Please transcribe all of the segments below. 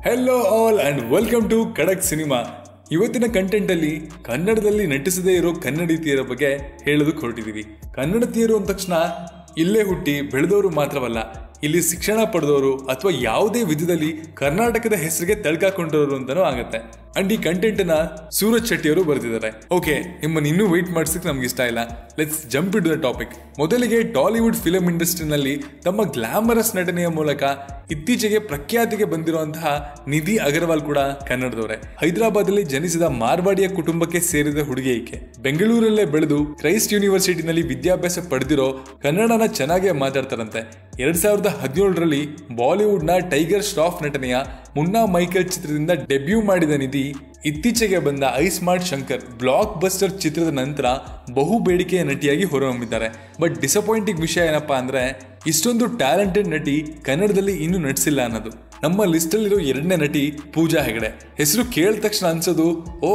Hello all and welcome to Kadak cinema. ಇವತ್ತಿನ content ಅಲ್ಲಿ ಕನ್ನಡದಲ್ಲಿ ನಟಿಸದೇ ಇರೋ ಕನ್ನಡತಿಯರ ಬಗ್ಗೆ ಹೇಳೋದಕ್ಕೆ ಹೊರಟಿದೀವಿ. ಕನ್ನಡತಿಯರು ಅಂದ ತಕ್ಷಣ ಇಲ್ಲೇ ಹುಟ್ಟಿ ಬೆಳೆದವರು ಮಾತ್ರವಲ್ಲ, ಇಲ್ಲಿ ಶಿಕ್ಷಣ ಪಡೆದವರು ಅಥವಾ ಯಾವುದೇ ವಿಧದಲ್ಲಿ ಕರ್ನಾಟಕದ ಹೆಸರಿಗೆ ತಳ್ಕಾಕೊಂಡಿರೋರು ಅಂತಾನೂ ಆಗತ್ತೆ. ಅಂಡ್ ಈ ಕಂಟೆಂಟ್ ನ ಸೂರಜ್ ಶೆಟ್ಟಿ ಅವರು ಬರೆದಿದ್ದಾರೆ. ಓಕೆ, ನಿಮ್ಮನ್ನು ಇನ್ನೂ ವೆಯ್ಟ್ ಮಾಡಿಸಕ್ಕೆ ನಮ್ಗೆ ಇಷ್ಟ ಇಲ್ಲ. Let's jump into the topic. ಮೊದಲಿಗೆ ಟಾಲಿವುಡ್ ಫಿಲಂ ಇಂಡಸ್ಟ್ರಿನಲ್ಲಿ ತಮ್ಮ ಗ್ಲಾಮರಸ್ ನಟನೆಯ ಮೂಲಕ ಇತ್ತೀಚೆಗೆ ಪ್ರಖ್ಯಾತಿಗೆ ಬಂದಿರುವಂತಹ ನಿಧಿ ಅಗರ್ವಾಲ್ ಕೂಡ ಕನ್ನಡದವರೇ. ಹೈದರಾಬಾದ್ ಅಲ್ಲಿ ಜನಿಸಿದ ಮಾರ್ವಾಡಿಯ ಕುಟುಂಬಕ್ಕೆ ಸೇರಿದ ಹುಡುಗಿ ಈಕೆ. ಬೆಂಗಳೂರಲ್ಲೇ ಬೆಳೆದು ಕ್ರೈಸ್ಟ್ ಯೂನಿವರ್ಸಿಟಿನಲ್ಲಿ ವಿದ್ಯಾಭ್ಯಾಸ ಪಡೆದಿರೋ ಕನ್ನಡನ ಚೆನ್ನಾಗೇ ಮಾತಾಡ್ತಾರಂತೆ. 2017ರಲ್ಲಿ ಬಾಲಿವುಡ್ ನ ಟೈಗರ್ ಶ್ರಾಫ್ ನಟನೆಯ ಮುನ್ನಾ ಮೈಕಲ್ ಚಿತ್ರದಿಂದ ಡೆಬ್ಯೂ ಮಾಡಿದ ನಿಧಿ ಇತ್ತೀಚೆಗೆ ಬಂದ ಐ ಸ್ಮಾರ್ಟ್ ಶಂಕರ್ ಬ್ಲಾಕ್ ಬಸ್ಟರ್ ಚಿತ್ರದ ನಂತರ ಬಹು ಬೇಡಿಕೆಯ ನಟಿಯಾಗಿ ಹೊರಹೊಮ್ಮಿದ್ದಾರೆ. ಬಟ್ ಡಿಸಪಾಯಿಂಟಿಂಗ್ ವಿಷಯ ಏನಪ್ಪಾ ಅಂದ್ರೆ, ಇಷ್ಟೊಂದು ಟ್ಯಾಲೆಂಟೆಡ್ ನಟಿ ಕನ್ನಡದಲ್ಲಿ ಇನ್ನೂ ನಟಿಸಿಲ್ಲ ಅನ್ನೋದು. ನಮ್ಮ ಲಿಸ್ಟ್ ಅಲ್ಲಿರೋ 2ನೇ ನಟಿ ಪೂಜಾ ಹೆಗಡೆ. ಹೆಸರು ಕೇಳಿದ ತಕ್ಷಣ ಅನ್ಸೋದು, ಓ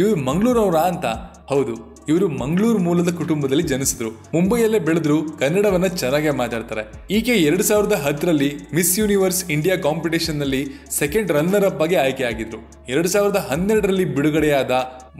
ಇವ್ರು ಮಂಗಳೂರವರಾ ಅಂತ. ಹೌದು, ಇವರು ಮಂಗಳೂರು ಮೂಲದ ಕುಟುಂಬದಲ್ಲಿ ಜನಿಸಿದ್ರು. ಮುಂಬೈಯಲ್ಲೇ ಬೆಳೆದ್ರು, ಕನ್ನಡವನ್ನ ಚೆನ್ನಾಗಿ ಮಾತಾಡ್ತಾರೆ. ಈಕೆ 2010ರಲ್ಲಿ ಮಿಸ್ ಯೂನಿವರ್ಸ್ ಇಂಡಿಯಾ ಕಾಂಪಿಟೇಷನ್ ನಲ್ಲಿ ಸೆಕೆಂಡ್ ರನ್ನರ್ ಅಪ್ ಆಗಿ ಆಯ್ಕೆ ಆಗಿದ್ರು. 2012ರಲ್ಲಿ ಬಿಡುಗಡೆಯಾದ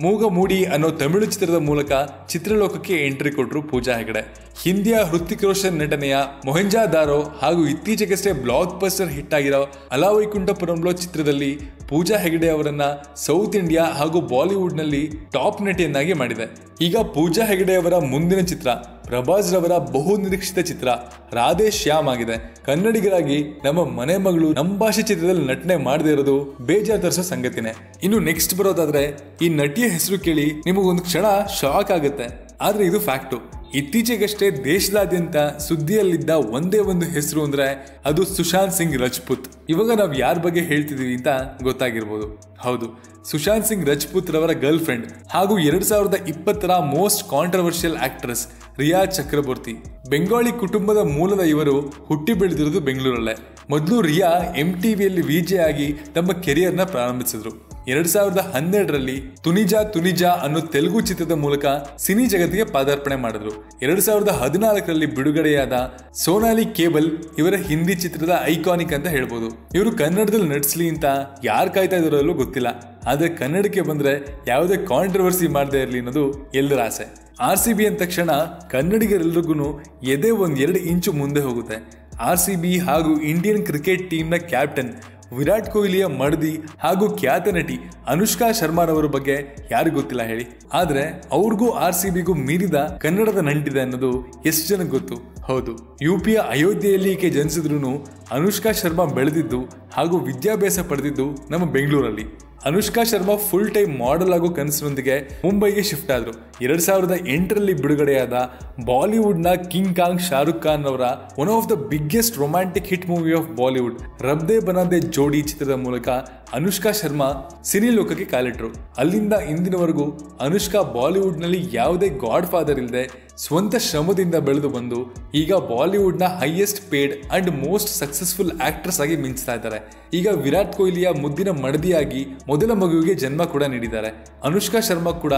ಮೂಗ ಮೂಡಿ ಅನ್ನೋ ತಮಿಳು ಚಿತ್ರದ ಮೂಲಕ ಚಿತ್ರಲೋಕಕ್ಕೆ ಎಂಟ್ರಿ ಕೊಟ್ಟರು ಪೂಜಾ ಹೆಗಡೆ. ಹಿಂದಿಯ ಹೃತಿಕ್ ರೋಷನ್ ನಟನೆಯ ಮೊಹೆಂಜಾದಾರೋ ಹಾಗೂ ಇತ್ತೀಚೆಗಷ್ಟೇ ಬ್ಲಾಕ್ ಬಸ್ಟರ್ ಹಿಟ್ ಆಗಿರೋ ಅಲಾ ವೈಕುಂಠಪುರಂಲೋ ಚಿತ್ರದಲ್ಲಿ ಪೂಜಾ ಹೆಗಡೆ ಅವರನ್ನ ಸೌತ್ ಇಂಡಿಯಾ ಹಾಗೂ ಬಾಲಿವುಡ್ ನಲ್ಲಿ ಟಾಪ್ ನಟಿಯನ್ನಾಗಿ ಮಾಡಿದೆ. ಈಗ ಪೂಜಾ ಹೆಗಡೆ ಅವರ ಮುಂದಿನ ಚಿತ್ರ ಪ್ರಭಾಸ್ ರವರ ಬಹು ನಿರೀಕ್ಷಿತ ಚಿತ್ರ ರಾಧೆ ಶ್ಯಾಮ್ ಆಗಿದೆ. ಕನ್ನಡಿಗರಾಗಿ ನಮ್ಮ ಮನೆ ಮಗಳು ನಮ್ಮ ಭಾಷೆ ಚಿತ್ರದಲ್ಲಿ ನಟನೆ ಮಾಡದೇ ಇರೋದು ಬೇಜಾರು ತರಿಸೋ ಸಂಗತಿನೇ. ಇನ್ನು ನೆಕ್ಸ್ಟ್ ಬರೋದಾದ್ರೆ, ಈ ನಟಿಯ ಹೆಸರು ಕೇಳಿ ನಿಮಗೊಂದು ಕ್ಷಣ ಶಾಕ್ ಆಗುತ್ತೆ, ಆದ್ರೆ ಇದು ಫ್ಯಾಕ್ಟು. ಇತ್ತೀಚೆಗಷ್ಟೇ ದೇಶದಾದ್ಯಂತ ಸುದ್ದಿಯಲ್ಲಿದ್ದ ಒಂದೇ ಒಂದು ಹೆಸರು ಅಂದ್ರೆ ಅದು ಸುಶಾಂತ್ ಸಿಂಗ್ ರಜಪೂತ್. ಇವಾಗ ನಾವು ಯಾರ ಬಗ್ಗೆ ಹೇಳ್ತಿದೀವಿ ಅಂತ ಗೊತ್ತಾಗಿರ್ಬೋದು. ಹೌದು, ಸುಶಾಂತ್ ಸಿಂಗ್ ರಜಪೂತ್ ರವರ ಗರ್ಲ್ ಫ್ರೆಂಡ್ ಹಾಗೂ 2020ರ ಮೋಸ್ಟ್ ಕಾಂಟ್ರವರ್ಷಿಯಲ್ ಆಕ್ಟ್ರೆಸ್ ರಿಯಾ ಚಕ್ರವರ್ತಿ. ಬೆಂಗಾಳಿ ಕುಟುಂಬದ ಮೂಲದ ಇವರು ಹುಟ್ಟಿ ಬೆಳೆದಿರೋದು ಬೆಂಗಳೂರಲ್ಲೇ. ಮೊದಲು ರಿಯಾ MTVಯಲ್ಲಿ ವಿಜೆ ಆಗಿ ತಮ್ಮ ಕೆರಿಯರ್ನ ಪ್ರಾರಂಭಿಸಿದ್ರು. 2012ರಲ್ಲಿ ತುನಿಜಾ ಅನ್ನೋ ತೆಲುಗು ಚಿತ್ರದ ಮೂಲಕ ಸಿನಿ ಜಗತ್ತಿಗೆ ಪಾದಾರ್ಪಣೆ ಮಾಡಿದ್ರು. 2014ರಲ್ಲಿ ಬಿಡುಗಡೆಯಾದ ಸೋನಾಲಿ ಕೇಬಲ್ ಇವರ ಹಿಂದಿ ಚಿತ್ರದ ಐಕಾನಿಕ್ ಅಂತ ಹೇಳ್ಬೋದು. ಇವರು ಕನ್ನಡದಲ್ಲಿ ನಟಿಸ್ಲಿ ಅಂತ ಯಾರು ಕಾಯ್ತಾ ಇದ್ರಲ್ಲೂ ಗೊತ್ತಿಲ್ಲ, ಆದ್ರೆ ಕನ್ನಡಕ್ಕೆ ಬಂದ್ರೆ ಯಾವುದೇ ಕಾಂಟ್ರವರ್ಸಿ ಮಾಡದೇ ಇರಲಿ ಅನ್ನೋದು ಎಲ್ಲರ ಆಸೆ. RCB ಅಂದ ತಕ್ಷಣ ಕನ್ನಡಿಗರೆಲ್ರಿಗೂ ಎದೆ 1-2 ಇಂಚು ಮುಂದೆ ಹೋಗುತ್ತೆ. RCB ಹಾಗೂ ಇಂಡಿಯನ್ ಕ್ರಿಕೆಟ್ ಟೀಮ್ನ ಕ್ಯಾಪ್ಟನ್ ವಿರಾಟ್ ಕೊಹ್ಲಿಯ ಮಡದಿ ಹಾಗೂ ಖ್ಯಾತ ನಟಿ ಅನುಷ್ಕಾ ಶರ್ಮಾರವರ ಬಗ್ಗೆ ಯಾರಿಗೂ ಗೊತ್ತಿಲ್ಲ ಹೇಳಿ. ಆದ್ರೆ ಅವ್ರಿಗೂ RCBಗೂ ಮೀರಿದ ಕನ್ನಡದ ನಂಟಿದೆ ಅನ್ನೋದು ಎಷ್ಟು ಜನಕ್ಕೆ ಗೊತ್ತು? ಹೌದು, UPಯ ಅಯೋಧ್ಯೆಯಲ್ಲಿ ಈಕೆ ಜನಿಸಿದ್ರು ಅನುಷ್ಕಾ ಶರ್ಮಾ ಬೆಳೆದಿದ್ದು ಹಾಗೂ ವಿದ್ಯಾಭ್ಯಾಸ ಪಡೆದಿದ್ದು ನಮ್ಮ ಬೆಂಗಳೂರಲ್ಲಿ. Anushka Sharma full time model ಆಗೋ ಕನಸಿನೊಂದಿಗೆ ಮುಂಬೈಗೆ ಶಿಫ್ಟ್ ಆದ್ರು. 2008ರಲ್ಲಿ ಬಿಡುಗಡೆಯಾದ ಬಾಲಿವುಡ್ ನ ಕಿಂಗ್ ಕಾಂಗ್ ಶಾರುಖ್ ಖಾನ್ ಅವರ one of the biggest romantic hit movie of Bollywood Rab Ne Bana Di Jodi ಚಿತ್ರದ ಮೂಲಕ ಅನುಷ್ಕಾ ಶರ್ಮಾ ಸಿನಿ ಲೋಕಕ್ಕೆ ಕಾಲಿಟ್ರು. ಅಲ್ಲಿಂದ ಇಂದಿನವರೆಗೂ ಅನುಷ್ಕಾ ಬಾಲಿವುಡ್ ನಲ್ಲಿ ಯಾವುದೇ ಗಾಡ್ ಫಾದರ್ ಇಲ್ಲದೆ ಸ್ವಂತ ಶ್ರಮದಿಂದ ಬೆಳೆದು ಬಂದು ಈಗ ಬಾಲಿವುಡ್ ನ highest paid and most successful actress ಆಗಿ ಮಿಂಚ್ತಾ ಇದ್ದಾರೆ. ಈಗ ವಿರಾಟ್ ಕೊಹ್ಲಿಯ ಮುದ್ದಿನ ಮಡದಿಯಾಗಿ ಮೊದಲ ಮಗುವಿಗೆ ಜನ್ಮ ಕೂಡ ನೀಡಿದ್ದಾರೆ. ಅನುಷ್ಕಾ ಶರ್ಮಾ ಕೂಡ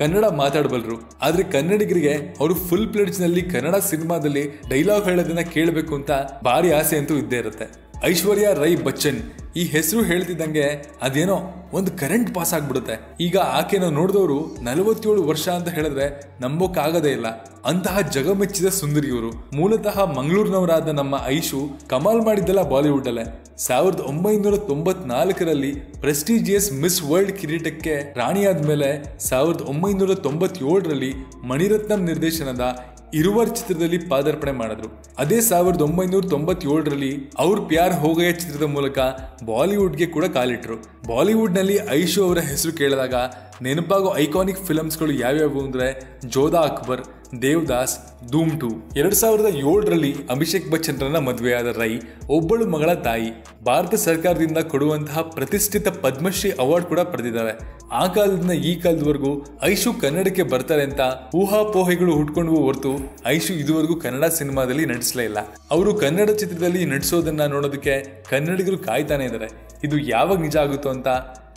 ಕನ್ನಡ ಮಾತಾಡಬಲ್ಲರು, ಆದ್ರೆ ಕನ್ನಡಿಗರಿಗೆ ಅವರು ಫುಲ್ ಪ್ಲೇಡ್ಸ್ ನಲ್ಲಿ ಕನ್ನಡ ಸಿನಿಮಾದಲ್ಲಿ ಡೈಲಾಗ್ ಹೇಳೋದನ್ನ ಕೇಳಬೇಕು ಅಂತ ಭಾರಿ ಆಸೆ ಅಂತೂ ಇದ್ದೇ ಇರುತ್ತೆ. ಐಶ್ವರ್ಯ ರೈ ಬಚ್ಚನ್ ಈ ಹೆಸರು ಹೇಳ್ತಿದ್ದಂಗೆ ಅದೇನೋ ಒಂದು ಕರೆಂಟ್ ಪಾಸ್ ಆಗ್ಬಿಡುತ್ತೆ. ಈಗ ಆಕೆನ ನೋಡಿದವರು 47 ವರ್ಷ ಅಂತ ಹೇಳಿದ್ರೆ ನಂಬೋಕ್ಕಾಗದೇ ಇಲ್ಲ. ಅಂತಹ ಜಗಮೆಚ್ಚಿದ ಸುಂದರಿಯವರು. ಮೂಲತಃ ಮಂಗಳೂರಿನವರಾದ ನಮ್ಮ ಐಶು ಕಮಾಲ್ ಮಾಡಿದ್ದಲ್ಲ ಬಾಲಿವುಡ್ ಅಲ್ಲೇ. 1994ರಲ್ಲಿ ಪ್ರೆಸ್ಟೀಜಿಯಸ್ ಮಿಸ್ ವರ್ಲ್ಡ್ ಕಿರೀಟಕ್ಕೆ ರಾಣಿಯಾದ್ಮೇಲೆ 1997ರಲ್ಲಿ ಮಣಿರತ್ನಂ ನಿರ್ದೇಶನದ ಇರುವರ್ ಚಿತ್ರದಲ್ಲಿ ಪಾದಾರ್ಪಣೆ ಮಾಡಿದ್ರು. ಅದೇ 1997ರಲ್ಲಿ ಅವ್ರ ಪ್ಯಾರ್ ಹೋಗಯ ಚಿತ್ರದ ಮೂಲಕ ಬಾಲಿವುಡ್ಗೆ ಕೂಡ ಕಾಲಿಟ್ರು. ಬಾಲಿವುಡ್ ನಲ್ಲಿ ಐಶು ಅವರ ಹೆಸರು ಕೇಳಿದಾಗ ನೆನಪಾಗೋ ಐಕಾನಿಕ್ ಫಿಲಮ್ಸ್ಗಳು ಯಾವ್ಯಾವು ಅಂದ್ರೆ ಜೋಧಾ ಅಕ್ಬರ್, ದೇವದಾಸ್, ಧೂಮ್ 2. 2007ರಲ್ಲಿ ಅಭಿಷೇಕ್ ಬಚ್ಚನ್ರನ್ನ ಮದುವೆಯಾದ ರೈ ಒಬ್ಬಳು ಮಗಳ ತಾಯಿ. ಭಾರತ ಸರ್ಕಾರದಿಂದ ಕೊಡುವಂತಹ ಪ್ರತಿಷ್ಠಿತ ಪದ್ಮಶ್ರೀ ಅವಾರ್ಡ್ ಕೂಡ ಪಡೆದಿದ್ದಾರೆ. ಆ ಕಾಲದಿಂದ ಈ ಕಾಲದವರೆಗೂ ಐಶು ಕನ್ನಡಕ್ಕೆ ಬರ್ತಾರೆ ಅಂತ ಊಹಾಪೋಹೆಗಳು ಹುಟ್ಕೊಂಡ್ವು ಹೊರತು ಐಶು ಇದುವರೆಗೂ ಕನ್ನಡ ಸಿನಿಮಾದಲ್ಲಿ ನಟಿಸಲೇ ಇಲ್ಲ. ಅವರು ಕನ್ನಡ ಚಿತ್ರದಲ್ಲಿ ನಟಿಸೋದನ್ನ ನೋಡೋದಕ್ಕೆ ಕನ್ನಡಿಗರು ಕಾಯ್ತಾನೆ ಇದ್ದಾರೆ. ಇದು ಯಾವಾಗ ನಿಜ ಆಗುತ್ತೋ ಅಂತ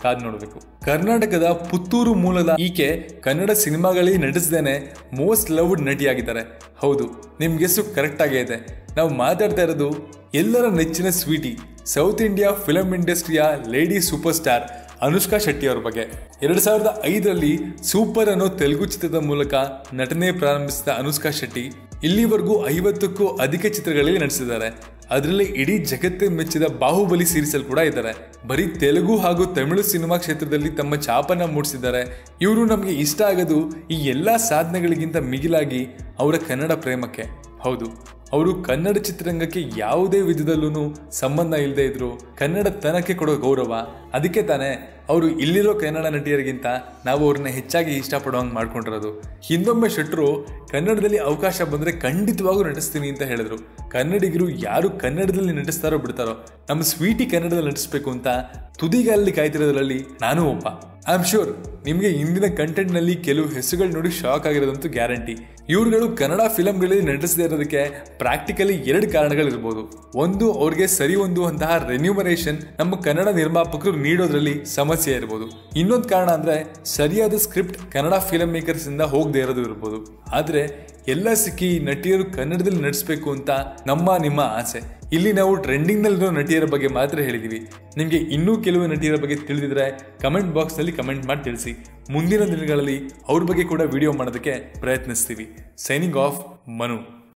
ಕಾದ್ ನೋಡಬೇಕು. ಕರ್ನಾಟಕದ ಪುತ್ತೂರು ಮೂಲದ ಈಕೆ ಕನ್ನಡ ಸಿನಿಮಾಗಳಲ್ಲಿ ನಟಿಸದೇನೆ ಮೋಸ್ಟ್ ಲವ್ಡ್ ನಟಿಯಾಗಿದ್ದಾರೆ. ಹೌದು, ನಿಮ್ಗೆಷ್ಟು ಕರೆಕ್ಟ್ ಆಗೇ ಇದೆ. ನಾವು ಮಾತಾಡ್ತಾ ಇರೋದು ಎಲ್ಲರ ನೆಚ್ಚಿನ ಸ್ವೀಟಿ, ಸೌತ್ ಇಂಡಿಯಾ ಫಿಲಂ ಇಂಡಸ್ಟ್ರಿಯ lady super star Anushka Shetty ಅವರ ಬಗ್ಗೆ. 2005ರಲ್ಲಿ ಸೂಪರ್ ಅನ್ನೋ ತೆಲುಗು ಚಿತ್ರದ ಮೂಲಕ ನಟನೆ ಪ್ರಾರಂಭಿಸಿದ ಅನುಷ್ಕಾ ಶೆಟ್ಟಿ ಇಲ್ಲಿವರೆಗೂ 50ಕ್ಕೂ ಅಧಿಕ ಚಿತ್ರಗಳಲ್ಲಿ ನಟಿಸಿದ್ದಾರೆ. ಅದರಲ್ಲಿ ಇಡೀ ಜಗತ್ತೇ ಮೆಚ್ಚಿದ ಬಾಹುಬಲಿ ಸೀರೀಸಲ್ಲಿ ಕೂಡ ಇದ್ದಾರೆ. ಬರೀ ತೆಲುಗು ಹಾಗೂ ತಮಿಳು ಸಿನಿಮಾ ಕ್ಷೇತ್ರದಲ್ಲಿ ತಮ್ಮ ಛಾಪನ್ನ ಮೂಡಿಸಿದ್ದಾರೆ. ಇವರು ನಮಗೆ ಇಷ್ಟ ಆಗೋದು ಈ ಎಲ್ಲ ಸಾಧನೆಗಳಿಗಿಂತ ಮಿಗಿಲಾಗಿ ಅವರ ಕನ್ನಡ ಪ್ರೇಮಕ್ಕೆ. ಹೌದು, ಅವರು ಕನ್ನಡ ಚಿತ್ರರಂಗಕ್ಕೆ ಯಾವುದೇ ವಿಧದಲ್ಲೂ ಸಂಬಂಧ ಇಲ್ಲದೆ ಇದ್ರು ಕನ್ನಡ ತನಕ್ಕೆ ಕೊಡೋ ಗೌರವ. ಅದಕ್ಕೆ ತಾನೇ ಅವರು ಇಲ್ಲಿರೋ ಕನ್ನಡ ನಟಿಯರಿಗಿಂತ ನಾವು ಅವ್ರನ್ನ ಹೆಚ್ಚಾಗಿ ಇಷ್ಟಪಡುವಂಗೆ ಮಾಡ್ಕೊಂಡಿರೋದು. ಹಿಂದೊಮ್ಮೆ ಶೆಟ್ಟರು ಕನ್ನಡದಲ್ಲಿ ಅವಕಾಶ ಬಂದರೆ ಖಂಡಿತವಾಗೂ ನಟಿಸ್ತೀನಿ ಅಂತ ಹೇಳಿದ್ರು. ಕನ್ನಡಿಗರು ಯಾರು ಕನ್ನಡದಲ್ಲಿ ನಟಿಸ್ತಾರೋ ಬಿಡ್ತಾರೋ, ನಮ್ಮ ಸ್ವೀಟಿ ಕನ್ನಡದಲ್ಲಿ ನಟಿಸ್ಬೇಕು ಅಂತ ತುದಿಗಾಲಲ್ಲಿ ಕಾಯ್ತಿರೋದ್ರಲ್ಲಿ ನಾನು ಒಬ್ಬ. ಐ ಆಮ್ ಶ್ಯೂರ್ ನಿಮಗೆ ಇಂದಿನ ಕಂಟೆಂಟ್ನಲ್ಲಿ ಕೆಲವು ಹೆಸರುಗಳು ನೋಡಿ ಶಾಕ್ ಆಗಿರೋದಂತೂ ಗ್ಯಾರಂಟಿ. ಇವ್ರುಗಳು ಕನ್ನಡ ಫಿಲಮ್ಗಳಲ್ಲಿ ನಟಿಸದೇ ಇರೋದಕ್ಕೆ ಪ್ರಾಕ್ಟಿಕಲಿ 2 ಕಾರಣಗಳಿರ್ಬೋದು. ಒಂದು, ಅವ್ರಿಗೆ ಸರಿ ಹೊಂದುವಂತಹ ರೆನ್ಯೂಮರೇಷನ್ ನಮ್ಮ ಕನ್ನಡ ನಿರ್ಮಾಪಕರು ನೀಡೋದ್ರಲ್ಲಿ ಸಮಸ್ಯೆ ಇರ್ಬೋದು. ಇನ್ನೊಂದು ಕಾರಣ ಅಂದ್ರೆ ಸರಿಯಾದ ಸ್ಕ್ರಿಪ್ಟ್ ಕನ್ನಡ ಫಿಲಮ್ ಮೇಕರ್ಸ್ ಇಂದ ಹೋಗದೆ ಇರೋದು ಇರ್ಬೋದು. ಆದ್ರೆ ಎಲ್ಲ ಸಿಕ್ಕಿ ನಟಿಯರು ಕನ್ನಡದಲ್ಲಿ ನಟಿಸ್ಬೇಕು ಅಂತ ನಿಮ್ಮ ಆಸೆ. ಇಲ್ಲಿ ನಾವು ಟ್ರೆಂಡಿಂಗ್ ನಲ್ಲಿರೋ ನಟಿಯರ ಬಗ್ಗೆ ಮಾತ್ರ ಹೇಳಿದೀವಿ. ನಿಮಗೆ ಇನ್ನೂ ಕೆಲವು ನಟಿಯರ ಬಗ್ಗೆ ತಿಳಿದಿದ್ರೆ ಕಮೆಂಟ್ ಬಾಕ್ಸ್ ನಲ್ಲಿ ಕಮೆಂಟ್ ಮಾಡಿ ತಿಳಿಸಿ. ಮುಂದಿನ ದಿನಗಳಲ್ಲಿ ಅವ್ರ ಬಗ್ಗೆ ಕೂಡ ವಿಡಿಯೋ ಮಾಡೋದಕ್ಕೆ ಪ್ರಯತ್ನಿಸ್ತೀವಿ. Signing off, Manu.